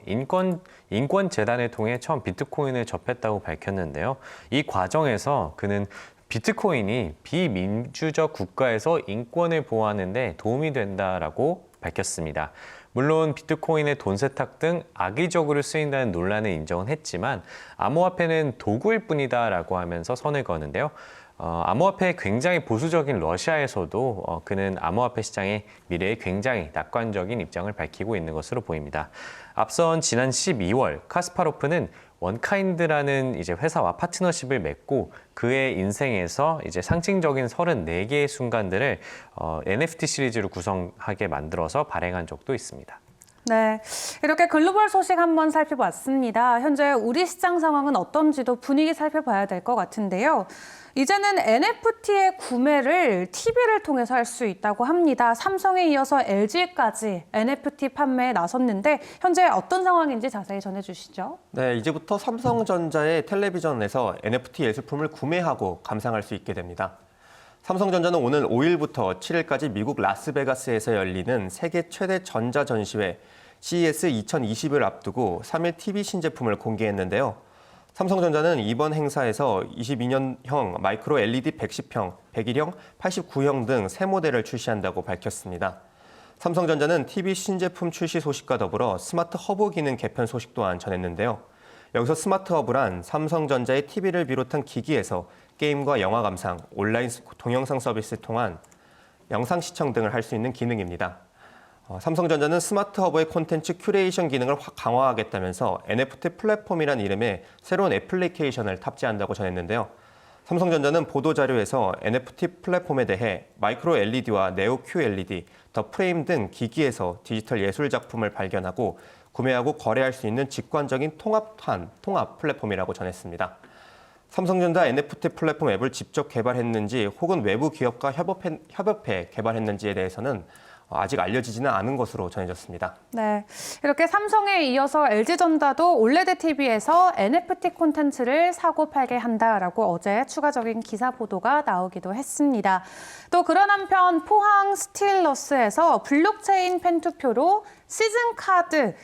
인권재단을 통해 처음 비트코인을 접했다고 밝혔는데요. 이 과정에서 그는 비트코인이 비민주적 국가에서 인권을 보호하는 데 도움이 된다라고 밝혔습니다. 물론 비트코인의 돈 세탁 등 악의적으로 쓰인다는 논란을 인정은 했지만 암호화폐는 도구일 뿐이다라고 하면서 선을 그었는데요. 암호화폐 굉장히 보수적인 러시아에서도 그는 암호화폐 시장의 미래에 굉장히 낙관적인 입장을 밝히고 있는 것으로 보입니다. 앞선 지난 12월 카스파로프는 원카인드라는 회사와 파트너십을 맺고 그의 인생에서 상징적인 34개의 순간들을 NFT 시리즈로 구성하게 만들어서 발행한 적도 있습니다. 네, 이렇게 글로벌 소식 한번 살펴봤습니다. 현재 우리 시장 상황은 어떤지도 분위기 살펴봐야 될 것 같은데요. 이제는 NFT의 구매를 TV를 통해서 할 수 있다고 합니다. 삼성에 이어서 LG까지 NFT 판매에 나섰는데 현재 어떤 상황인지 자세히 전해주시죠. 네, 이제부터 삼성전자의 텔레비전에서 NFT 예술품을 구매하고 감상할 수 있게 됩니다. 삼성전자는 오늘 5일부터 7일까지 미국 라스베가스에서 열리는 세계 최대 전자전시회 CES 2020을 앞두고 3일 TV 신제품을 공개했는데요. 삼성전자는 이번 행사에서 22년형 마이크로 LED 110형, 101형, 89형 등 새 모델을 출시한다고 밝혔습니다. 삼성전자는 TV 신제품 출시 소식과 더불어 스마트 허브 기능 개편 소식 또한 전했는데요. 여기서 스마트 허브란 삼성전자의 TV를 비롯한 기기에서 게임과 영화 감상, 온라인 동영상 서비스를 통한 영상 시청 등을 할 수 있는 기능입니다. 삼성전자는 스마트 허브의 콘텐츠 큐레이션 기능을 강화하겠다면서 NFT 플랫폼이란 이름의 새로운 애플리케이션을 탑재한다고 전했는데요. 삼성전자는 보도자료에서 NFT 플랫폼에 대해 마이크로 LED와 네오 QLED, 더 프레임 등 기기에서 디지털 예술 작품을 발견하고 구매하고 거래할 수 있는 직관적인 통합 플랫폼이라고 전했습니다. 삼성전자 NFT 플랫폼 앱을 직접 개발했는지 혹은 외부 기업과 협업해 개발했는지에 대해서는 아직 알려지지는 않은 것으로 전해졌습니다. 네, 이렇게 삼성에 이어서 LG전자도 올레드 TV에서 NFT 콘텐츠를 사고 팔게 한다라고 어제 추가적인 기사 보도가 나오기도 했습니다. 또 그런 한편 포항 스틸러스에서 블록체인 펜투표로 시즌 카드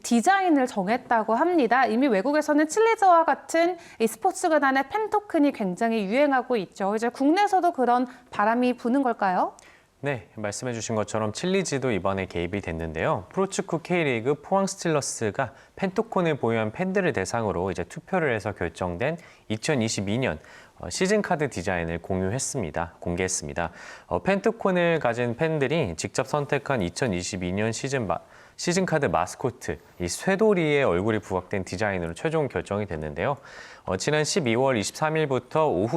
디자인을 정했다고 합니다. 이미 외국에서는 칠리즈와 같은 스포츠 구단의 펜토큰이 굉장히 유행하고 있죠. 이제 국내에서도 그런 바람이 부는 걸까요? 네, 말씀해 주신 것처럼 칠리지도 이번에 개입이 됐는데요. 프로축구 K리그 포항 스틸러스가 펜토콘을 보유한 팬들을 대상으로 이제 투표를 해서 결정된 2022년 시즌 카드 디자인을 공개했습니다. 펜토콘을 가진 팬들이 직접 선택한 2022년 시즌 카드 마스코트, 이 쇠돌이의 얼굴이 부각된 디자인으로 최종 결정이 됐는데요. 지난 12월 23일부터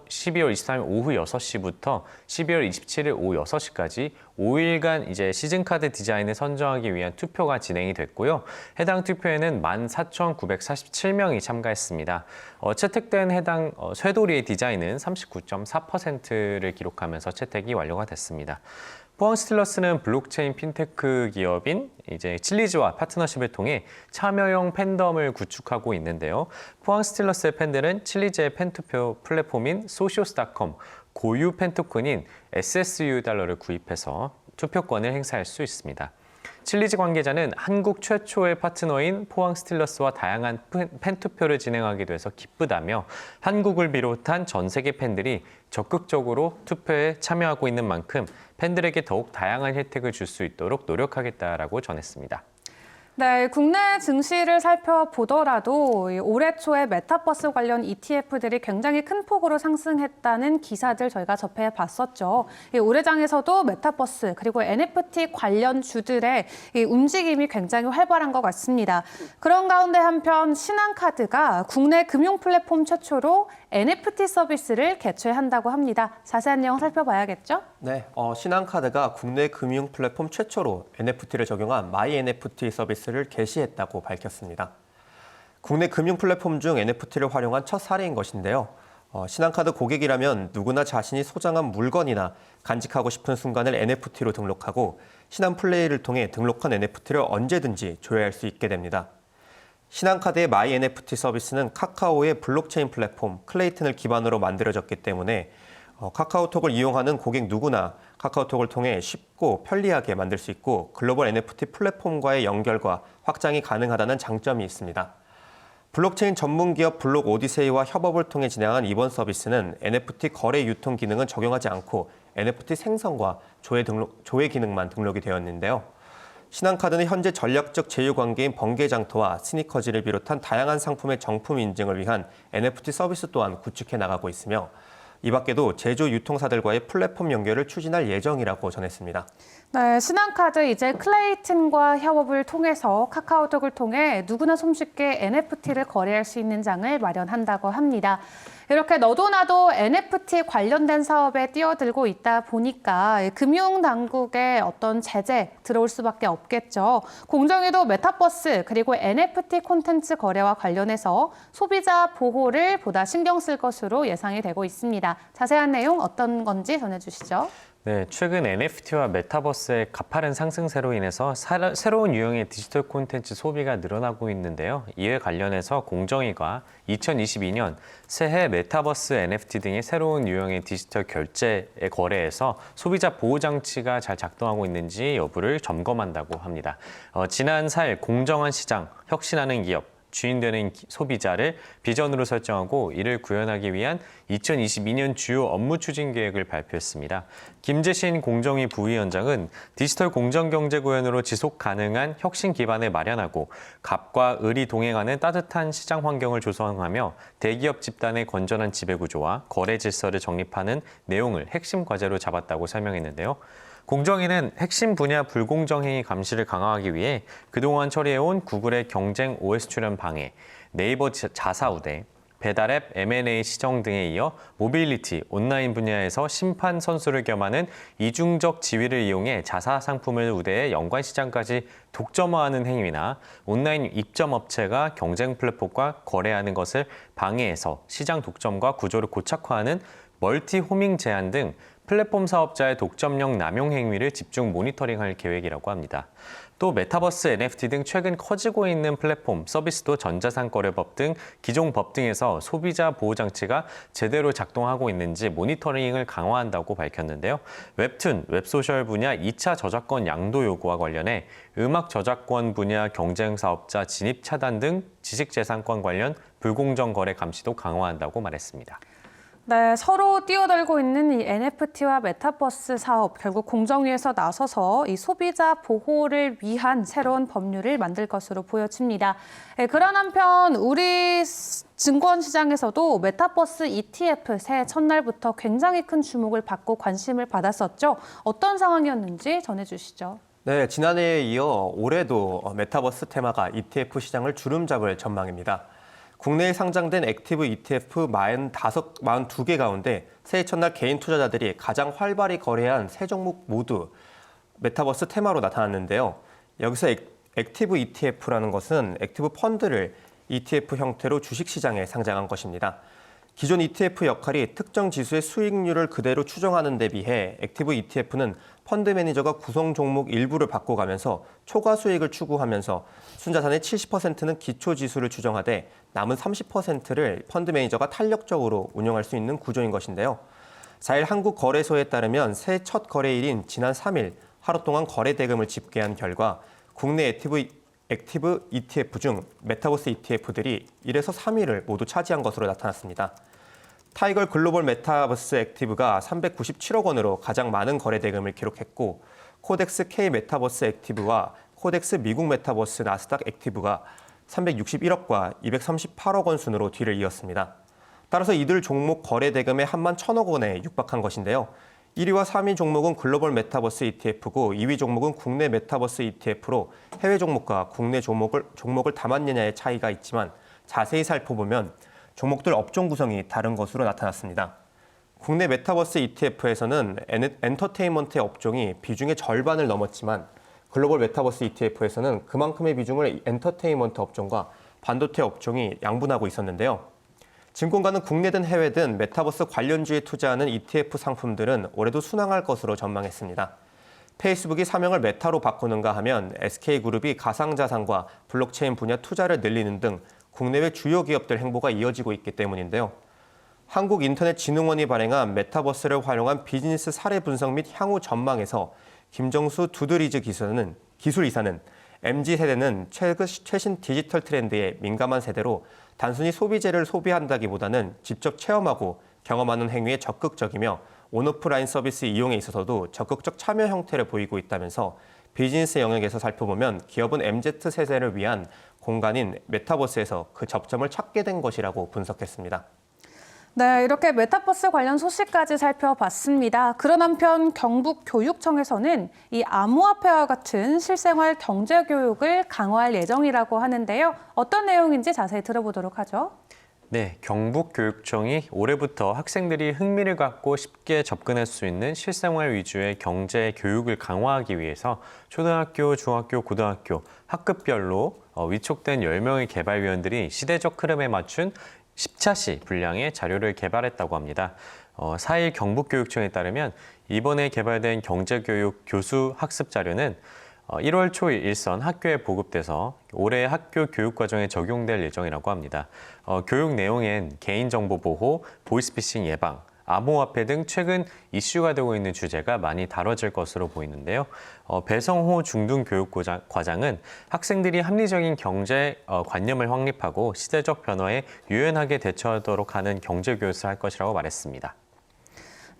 12월 23일 오후 6시부터 12월 27일 오후 6시까지 5일간 이제 시즌 카드 디자인을 선정하기 위한 투표가 진행이 됐고요. 해당 투표에는 14,947명이 참가했습니다. 채택된 해당 쇠돌이의 디자인은 39.4%를 기록하면서 채택이 완료가 됐습니다. 포항 스틸러스는 블록체인 핀테크 기업인 이제 칠리즈와 파트너십을 통해 참여형 팬덤을 구축하고 있는데요. 포항 스틸러스의 팬들은 칠리즈의 팬투표 플랫폼인 소시오스닷컴 고유 팬토큰인 SSU 달러를 구입해서 투표권을 행사할 수 있습니다. 칠리즈 관계자는 한국 최초의 파트너인 포항 스틸러스와 다양한 팬투표를 진행하게 돼서 기쁘다며 한국을 비롯한 전 세계 팬들이 적극적으로 투표에 참여하고 있는 만큼 팬들에게 더욱 다양한 혜택을 줄 수 있도록 노력하겠다라고 전했습니다. 네, 국내 증시를 살펴보더라도 올해 초에 메타버스 관련 ETF들이 굉장히 큰 폭으로 상승했다는 기사들 저희가 접해봤었죠. 올해 장에서도 메타버스 그리고 NFT 관련 주들의 움직임이 굉장히 활발한 것 같습니다. 그런 가운데 한편 신한카드가 국내 금융 플랫폼 최초로 NFT 서비스를 개최한다고 합니다. 자세한 내용 살펴봐야겠죠? 네, 신한카드가 국내 금융 플랫폼 최초로 NFT를 적용한 마이 NFT 서비스를 개시했다고 밝혔습니다. 국내 금융 플랫폼 중 NFT를 활용한 첫 사례인 것인데요. 신한카드 고객이라면 누구나 자신이 소장한 물건이나 간직하고 싶은 순간을 NFT로 등록하고 신한플레이를 통해 등록한 NFT를 언제든지 조회할 수 있게 됩니다. 신한카드의 마이 NFT 서비스는 카카오의 블록체인 플랫폼 클레이튼을 기반으로 만들어졌기 때문에 카카오톡을 이용하는 고객 누구나 카카오톡을 통해 쉽고 편리하게 만들 수 있고 글로벌 NFT 플랫폼과의 연결과 확장이 가능하다는 장점이 있습니다. 블록체인 전문 기업 블록 오디세이와 협업을 통해 진행한 이번 서비스는 NFT 거래 유통 기능은 적용하지 않고 NFT 생성과 조회 기능만 등록이 되었는데요. 신한카드는 현재 전략적 제휴관계인 번개장터와 스니커즈를 비롯한 다양한 상품의 정품 인증을 위한 NFT 서비스 또한 구축해 나가고 있으며 이 밖에도 제조 유통사들과의 플랫폼 연결을 추진할 예정이라고 전했습니다. 네, 신한카드 이제 클레이튼과 협업을 통해서 카카오톡을 통해 누구나 손쉽게 NFT를 거래할 수 있는 장을 마련한다고 합니다. 이렇게 너도 나도 NFT 관련된 사업에 뛰어들고 있다 보니까 금융당국의 어떤 제재 들어올 수밖에 없겠죠. 공정위도 메타버스 그리고 NFT 콘텐츠 거래와 관련해서 소비자 보호를 보다 신경 쓸 것으로 예상이 되고 있습니다. 자세한 내용 어떤 건지 전해주시죠. 네, 최근 NFT와 메타버스의 가파른 상승세로 인해서 새로운 유형의 디지털 콘텐츠 소비가 늘어나고 있는데요. 이에 관련해서 공정위가 2022년 새해 메타버스 NFT 등의 새로운 유형의 디지털 결제 거래에서 소비자 보호 장치가 잘 작동하고 있는지 여부를 점검한다고 합니다. 지난 4일 공정한 시장, 혁신하는 기업, 주인 되는 소비자를 비전으로 설정하고 이를 구현하기 위한 2022년 주요 업무 추진 계획을 발표했습니다. 김재신 공정위 부위원장은 디지털 공정경제 구현으로 지속 가능한 혁신 기반을 마련하고 갑과 을이 동행하는 따뜻한 시장 환경을 조성하며 대기업 집단의 건전한 지배구조와 거래 질서를 정립하는 내용을 핵심 과제로 잡았다고 설명했는데요. 공정위는 핵심 분야 불공정 행위 감시를 강화하기 위해 그동안 처리해온 구글의 경쟁 OS 출현 방해, 네이버 자사 우대, 배달앱 M&A 시정 등에 이어 모빌리티, 온라인 분야에서 심판 선수를 겸하는 이중적 지위를 이용해 자사 상품을 우대해 연관 시장까지 독점화하는 행위나 온라인 입점 업체가 경쟁 플랫폼과 거래하는 것을 방해해서 시장 독점과 구조를 고착화하는 멀티 호밍 제한 등 플랫폼 사업자의 독점력 남용 행위를 집중 모니터링할 계획이라고 합니다. 또 메타버스, NFT 등 최근 커지고 있는 플랫폼, 서비스도 전자상거래법 등 기존 법 등에서 소비자 보호 장치가 제대로 작동하고 있는지 모니터링을 강화한다고 밝혔는데요. 웹툰, 웹소셜 분야 2차 저작권 양도 요구와 관련해 음악 저작권 분야 경쟁 사업자 진입 차단 등 지식재산권 관련 불공정 거래 감시도 강화한다고 말했습니다. 네, 서로 뛰어들고 있는 이 NFT와 메타버스 사업, 결국 공정위에서 나서서 이 소비자 보호를 위한 새로운 법률을 만들 것으로 보여집니다. 네, 그런 한편 우리 증권 시장에서도 메타버스 ETF 새해 첫날부터 굉장히 큰 주목을 받고 관심을 받았었죠. 어떤 상황이었는지 전해주시죠. 네, 지난해에 이어 올해도 메타버스 테마가 ETF 시장을 주름잡을 전망입니다. 국내에 상장된 액티브 ETF 42개 가운데 새해 첫날 개인 투자자들이 가장 활발히 거래한 세 종목 모두 메타버스 테마로 나타났는데요. 여기서 액티브 ETF라는 것은 액티브 펀드를 ETF 형태로 주식시장에 상장한 것입니다. 기존 ETF 역할이 특정 지수의 수익률을 그대로 추정하는 데 비해 액티브 ETF는 펀드 매니저가 구성 종목 일부를 바꿔가면서 초과 수익을 추구하면서 순자산의 70%는 기초 지수를 추정하되 남은 30%를 펀드 매니저가 탄력적으로 운영할 수 있는 구조인 것인데요. 4일 한국거래소에 따르면 새해 첫 거래일인 지난 3일 하루 동안 거래 대금을 집계한 결과 국내 액티브 ETF 중 메타버스 ETF들이 1에서 3위를 모두 차지한 것으로 나타났습니다. 타이걸 글로벌 메타버스 액티브가 397억 원으로 가장 많은 거래 대금을 기록했고 코덱스 K 메타버스 액티브와 코덱스 미국 메타버스 나스닥 액티브가 361억과 238억 원 순으로 뒤를 이었습니다. 따라서 이들 종목 거래 대금의 1만 1천억 원에 육박한 것인데요. 1위와 3위 종목은 글로벌 메타버스 ETF고 2위 종목은 국내 메타버스 ETF로 해외 종목과 국내 종목을 담았느냐의 차이가 있지만 자세히 살펴보면 종목들 업종 구성이 다른 것으로 나타났습니다. 국내 메타버스 ETF에서는 엔터테인먼트 업종이 비중의 절반을 넘었지만 글로벌 메타버스 ETF에서는 그만큼의 비중을 엔터테인먼트 업종과 반도체 업종이 양분하고 있었는데요. 증권가는 국내든 해외든 메타버스 관련주에 투자하는 ETF 상품들은 올해도 순항할 것으로 전망했습니다. 페이스북이 사명을 메타로 바꾸는가 하면 SK그룹이 가상자산과 블록체인 분야 투자를 늘리는 등 국내외 주요 기업들 행보가 이어지고 있기 때문인데요. 한국인터넷진흥원이 발행한 메타버스를 활용한 비즈니스 사례 분석 및 향후 전망에서 김정수 두드리즈 기술이사는 MZ세대는 최신 디지털 트렌드에 민감한 세대로 단순히 소비재를 소비한다기보다는 직접 체험하고 경험하는 행위에 적극적이며 온오프라인 서비스 이용에 있어서도 적극적 참여 형태를 보이고 있다면서 비즈니스 영역에서 살펴보면 기업은 MZ세대를 위한 공간인 메타버스에서 그 접점을 찾게 된 것이라고 분석했습니다. 네, 이렇게 메타버스 관련 소식까지 살펴봤습니다. 그런 한편 경북교육청에서는 이 암호화폐와 같은 실생활 경제 교육을 강화할 예정이라고 하는데요. 어떤 내용인지 자세히 들어보도록 하죠. 네, 경북교육청이 올해부터 학생들이 흥미를 갖고 쉽게 접근할 수 있는 실생활 위주의 경제 교육을 강화하기 위해서 초등학교, 중학교, 고등학교 학급별로 위촉된 10명의 개발위원들이 시대적 흐름에 맞춘 10차시 분량의 자료를 개발했다고 합니다. 4일 경북교육청에 따르면 이번에 개발된 경제교육 교수 학습 자료는 1월 초 일선 학교에 보급돼서 올해 학교 교육 과정에 적용될 예정이라고 합니다. 교육 내용엔 개인정보 보호, 보이스피싱 예방, 암호화폐 등 최근 이슈가 되고 있는 주제가 많이 다뤄질 것으로 보이는데요. 배성호 중등교육과장은 학생들이 합리적인 경제 관념을 확립하고 시대적 변화에 유연하게 대처하도록 하는 경제교육을 할 것이라고 말했습니다.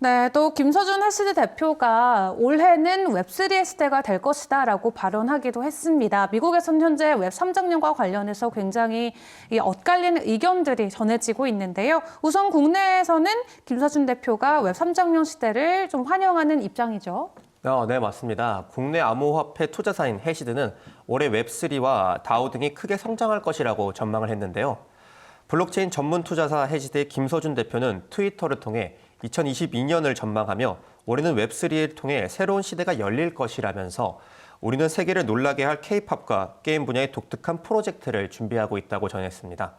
네, 또 김서준 헬시드 대표가 올해는 웹3의 시대가 될 것이다라고 발언하기도 했습니다. 미국에서는 현재 웹 3.0과 관련해서 굉장히 엇갈리는 의견들이 전해지고 있는데요. 우선 국내에서는 김서준 대표가 웹 3.0 시대를 좀 환영하는 입장이죠. 네, 맞습니다. 국내 암호화폐 투자사인 해시드는 올해 웹3와 다오 등이 크게 성장할 것이라고 전망을 했는데요. 블록체인 전문 투자사 해시드의 김서준 대표는 트위터를 통해 2022년을 전망하며 올해는 웹3를 통해 새로운 시대가 열릴 것이라면서 우리는 세계를 놀라게 할 K-팝과 게임 분야의 독특한 프로젝트를 준비하고 있다고 전했습니다.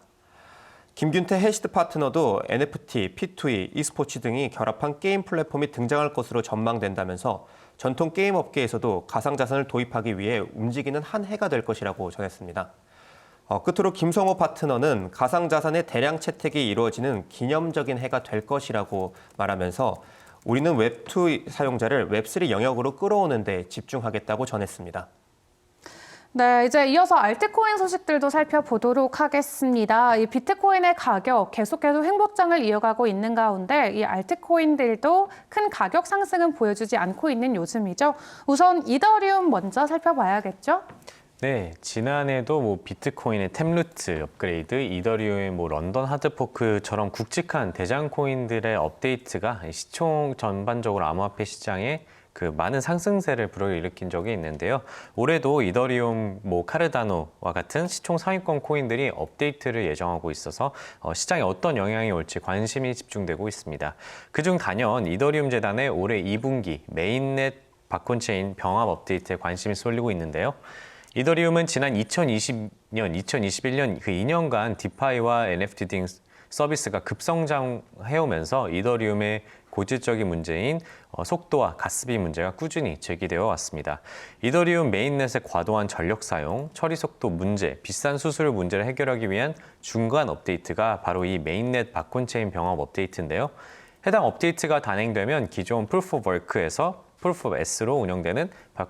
김균태 해시드 파트너도 NFT, P2E, e스포츠 등이 결합한 게임 플랫폼이 등장할 것으로 전망된다면서 전통 게임 업계에서도 가상자산을 도입하기 위해 움직이는 한 해가 될 것이라고 전했습니다. 끝으로 김성호 파트너는 가상자산의 대량 채택이 이루어지는 기념적인 해가 될 것이라고 말하면서 우리는 웹2 사용자를 웹3 영역으로 끌어오는 데 집중하겠다고 전했습니다. 네, 이제 이어서 알트코인 소식들도 살펴보도록 하겠습니다. 이 비트코인의 가격 계속해서 횡보장을 이어가고 있는 가운데 이 알트코인들도 큰 가격 상승은 보여주지 않고 있는 요즘이죠. 우선 이더리움 먼저 살펴봐야겠죠. 네, 지난해도 비트코인의 템루트 업그레이드, 이더리움의 런던 하드포크처럼 굵직한 대장 코인들의 업데이트가 시총 전반적으로 암호화폐 시장에 많은 상승세를 불어일으킨 적이 있는데요. 올해도 이더리움, 카르다노와 같은 시총 상위권 코인들이 업데이트를 예정하고 있어서 시장에 어떤 영향이 올지 관심이 집중되고 있습니다. 그중 단연 이더리움 재단의 올해 2분기 메인넷 바콘체인 병합 업데이트에 관심이 쏠리고 있는데요. 이더리움은 지난 2020년, 2021년 그 2년간 디파이와 NFT 등 서비스가 급성장해오면서 이더리움의 고질적인 문제인 속도와 가스비 문제가 꾸준히 제기되어 왔습니다. 이더리움 메인넷의 과도한 전력 사용, 처리 속도 문제, 비싼 수수료 문제를 해결하기 위한 중간 업데이트가 바로 이 메인넷 바콘체인 병합 업데이트인데요. 해당 업데이트가 단행되면 기존 Proof of Work에서 Proof of S로 운영되는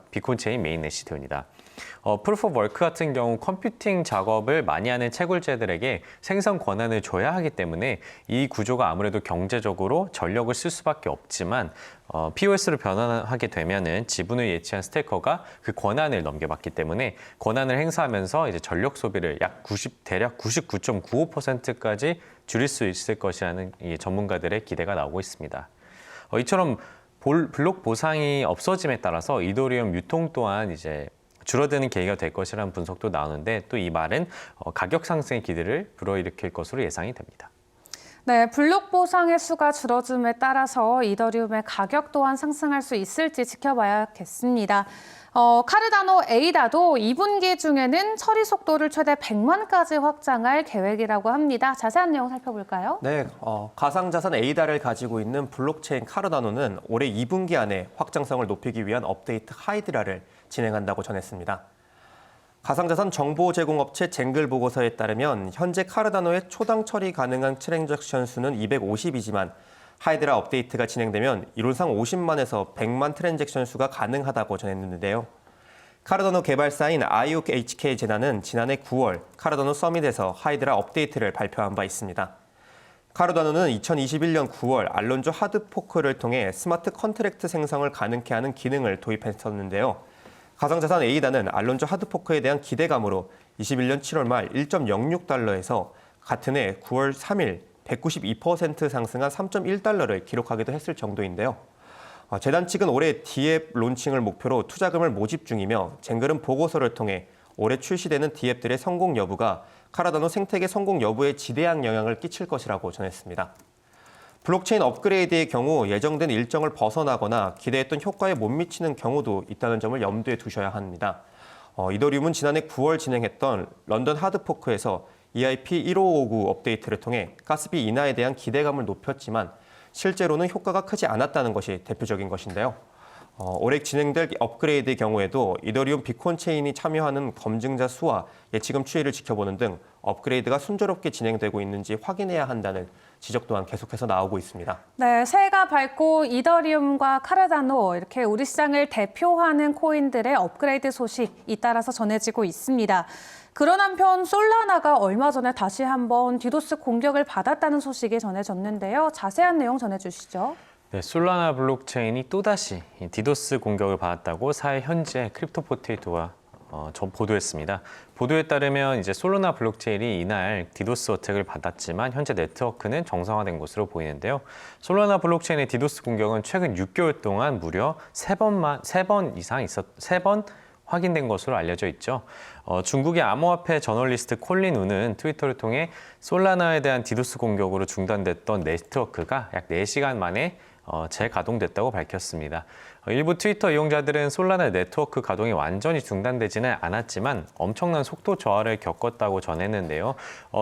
비콘체인 메인넷이 됩니다. Proof of Work 같은 경우 컴퓨팅 작업을 많이 하는 채굴제들에게 생성 권한을 줘야 하기 때문에 이 구조가 아무래도 경제적으로 전력을 쓸 수밖에 없지만 POS로 변환하게 되면은 지분을 예치한 스테이커가 그 권한을 넘겨받기 때문에 권한을 행사하면서 이제 전력 소비를 대략 99.95%까지 줄일 수 있을 것이라는 전문가들의 기대가 나오고 있습니다. 이처럼 블록 보상이 없어짐에 따라서 이더리움 유통 또한 이제 줄어드는 계기가 될 것이라는 분석도 나오는데 또 이 말은 가격 상승의 기대를 불어일으킬 것으로 예상이 됩니다. 네, 블록 보상의 수가 줄어듦에 따라서 이더리움의 가격 또한 상승할 수 있을지 지켜봐야겠습니다. 카르다노 에이다도 2분기 중에는 처리 속도를 최대 100만까지 확장할 계획이라고 합니다. 자세한 내용 살펴볼까요? 네, 가상자산 에이다를 가지고 있는 블록체인 카르다노는 올해 2분기 안에 확장성을 높이기 위한 업데이트 하이드라를 진행한다고 전했습니다. 가상자산 정보 제공업체 쟁글 보고서에 따르면 현재 카르다노의 초당 처리 가능한 트랜잭션 수는 250이지만 하이드라 업데이트가 진행되면 이론상 50만에서 100만 트랜잭션 수가 가능하다고 전했는데요. 카르다노 개발사인 아이옥 HK 재단은 지난해 9월 카르다노 서밋에서 하이드라 업데이트를 발표한 바 있습니다. 카르다노는 2021년 9월 알론조 하드포크를 통해 스마트 컨트랙트 생성을 가능케 하는 기능을 도입했었는데요. 가상자산 에이다는 알론조 하드포크에 대한 기대감으로 21년 7월 말 1.06달러에서 같은 해 9월 3일 192% 상승한 3.1달러를 기록하기도 했을 정도인데요. 재단 측은 올해 D앱 론칭을 목표로 투자금을 모집 중이며 쟁글은 보고서를 통해 올해 출시되는 D앱들의 성공 여부가 카라다노 생태계 성공 여부에 지대한 영향을 끼칠 것이라고 전했습니다. 블록체인 업그레이드의 경우 예정된 일정을 벗어나거나 기대했던 효과에 못 미치는 경우도 있다는 점을 염두에 두셔야 합니다. 이더리움은 지난해 9월 진행했던 런던 하드포크에서 EIP 1559 업데이트를 통해 가스비 인하에 대한 기대감을 높였지만 실제로는 효과가 크지 않았다는 것이 대표적인 것인데요. 올해 진행될 업그레이드의 경우에도 이더리움 비콘 체인이 참여하는 검증자 수와 예치금 추이를 지켜보는 등 업그레이드가 순조롭게 진행되고 있는지 확인해야 한다는 지적 또한 계속해서 나오고 있습니다. 네, 새해가 밝고 이더리움과 카르다노 이렇게 우리 시장을 대표하는 코인들의 업그레이드 소식 잇따라서 전해지고 있습니다. 그런 한편 솔라나가 얼마 전에 다시 한번 디도스 공격을 받았다는 소식이 전해졌는데요. 자세한 내용 전해주시죠. 네, 솔라나 블록체인이 또다시 디도스 공격을 받았다고 4일 현재 크립토포테이토가 보도했습니다. 보도에 따르면 이제 솔라나 블록체인이 이날 디도스 어택을 받았지만 현재 네트워크는 정상화된 것으로 보이는데요. 솔라나 블록체인의 디도스 공격은 최근 6개월 동안 무려 3번 확인된 것으로 알려져 있죠. 중국의 암호화폐 저널리스트 콜린 우는 트위터를 통해 솔라나에 대한 디도스 공격으로 중단됐던 네트워크가 약 4시간 만에 재가동됐다고 밝혔습니다. 일부 트위터 이용자들은 솔라나 네트워크 가동이 완전히 중단되지는 않았지만 엄청난 속도 저하를 겪었다고 전했는데요.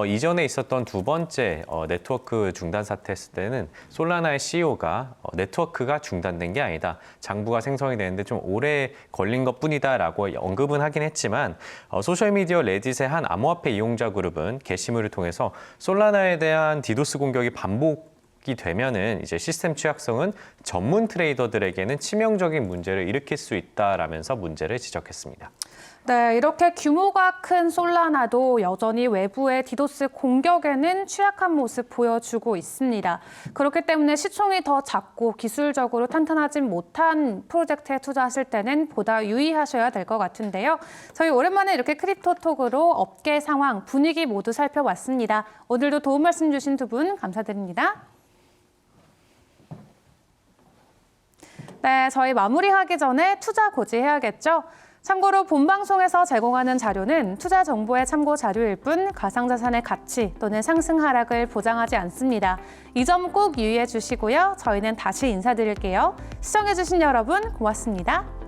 이전에 있었던 두 번째 네트워크 중단 사태 했을 때는 솔라나의 CEO가 네트워크가 중단된 게 아니다. 장부가 생성이 되는데 좀 오래 걸린 것뿐이다라고 언급은 하긴 했지만 소셜미디어 레딧의 한 암호화폐 이용자 그룹은 게시물을 통해서 솔라나에 대한 디도스 공격이 반복이 되면은 이제 시스템 취약성은 전문 트레이더들에게는 치명적인 문제를 일으킬 수 있다라면서 문제를 지적했습니다. 네, 이렇게 규모가 큰 솔라나도 여전히 외부의 디도스 공격에는 취약한 모습 보여주고 있습니다. 그렇기 때문에 시총이 더 작고 기술적으로 탄탄하지 못한 프로젝트에 투자하실 때는 보다 유의하셔야 될 것 같은데요. 저희 오랜만에 이렇게 크립토톡으로 업계 상황, 분위기 모두 살펴봤습니다. 오늘도 도움 말씀 주신 두 분 감사드립니다. 네, 저희 마무리하기 전에 투자 고지해야겠죠? 참고로 본 방송에서 제공하는 자료는 투자 정보의 참고 자료일 뿐 가상자산의 가치 또는 상승 하락을 보장하지 않습니다. 이 점 꼭 유의해 주시고요. 저희는 다시 인사드릴게요. 시청해 주신 여러분 고맙습니다.